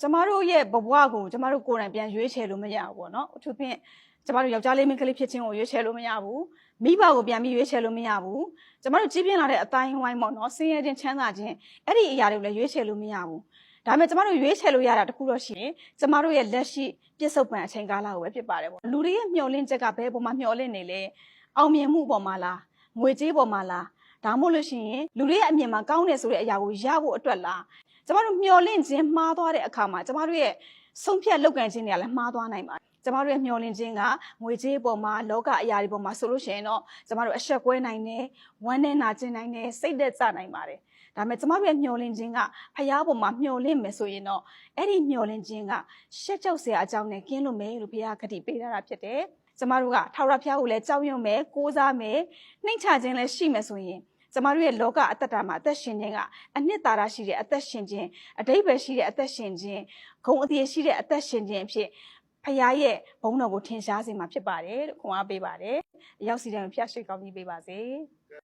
ကျမတို့ရဲ့ဘဝကိုကျမတို့ကိုယ်တိုင်ပြန်ရွေးချယ်လို့မရဘူးပေါ့နော်အထူးဖြင့်ကျမတို့ယောက်ျားလေးမိန်းကလေးဖြစ်ခြင်းကိုရွေးချယ်လို့မရဘူးမိဘကိုပြန်ပြီးရွေးချယ်လို့မရဘူးကျမတို့ကြီးပြင်းလာတဲ့အတိုင်းဝိုင်းပေါ့နော်ဆင်းရဲခြင်းချမ်းသာခြင်းအဲ့ဒီအရာတွေကိုလည်းရွေးချယ်လို့မရဘူးဒါပေမဲ့ကျမတို့ရွေးချယ်လို့ရတာတခုတော့ရှိရင်ကျမတို့ရဲ့လက်ရှိပြစ္ဆုတ်ပံအချိန်ကာလကိုပဲဖြစ်ပါတယ်ပေါ့လူတွေရဲ့မျှော်လင့်ချက်ကဘယ်ပေါ်မှာမျှော်လင့်နေလဲအောင်မြင်မှုပေါ်မှာလားငွေကြေးပေါ်မှာလားဒါမှမဟုတ်လို့ရှိရင်လူတွေရဲ့အမြင်မှာကောင်းတယ်ဆိုတဲ့အရာကိုရဖို့အတွက်လားကျမတို့မျှော်လင့်ခြင်းမှားသွားတဲ့အခါမှာကျမတို့ရဲ့ဆုံးဖြတ်လုပ်ကန်ခြင်းတွေကလည်းမှားသွားနိုင်ပါတယ်ကျမတို့ရဲ့မျှော်လင့်ခြင်းကငွေကြေးပေါ်မှာလောကအရာတွေပေါ်မှာဆိုလို့ရှိရင်တော့ကျမတို့အဆက်ကွဲနိုင်တယ်ဝမ်းနဲ့နာကျင်နိုင်တယ်စိတ်သက်သာနိုင်ပါတယ်ဒါပေမဲ့ကျမတို့ရဲ့မျှော်လင့်ခြင်းကဖရားပေါ်မှာမျှော်လင့်မယ်ဆိုရင်တော့အဲ့ဒီမျှော်လင့်ခြင်းကရှက်ကြောက်စရာအကြောင်းနဲ့ကင်းလွတ်မယ်လို့ဖရားကတိပေးထားတာဖြစ်တယ်ကျမတို့ကထာဝရဘုရားကိုလည်းကြောက်ရွံ့မယ်ကိုးစားမယ်နှိမ့်ချခြင်းလည်းရှိမယ်ဆိုရင်ကျမတို့ရဲ့လောကအတ္တတာမှာအသက်ရှင်ခြင်းကအနှစ်သာရရှိတဲ့အသက်ရှင်ခြင်းအတိတ်ပဲရှိတဲ့အသက်ရှင်ခြင်းဂုဏ်အသရေရှိတဲ့အသက်ရှင်ခြင်းအဖြစ်ဖခင်ရဲ့ဘုန်းတော်ကိုထင်ရှားစေမှာဖြစ်ပါတယ်လို့ခွန်အားပေးပါတယ်။ရောက်စီတိုင်းဖျက်ရှိကောင်းကြီးပေးပါစေ။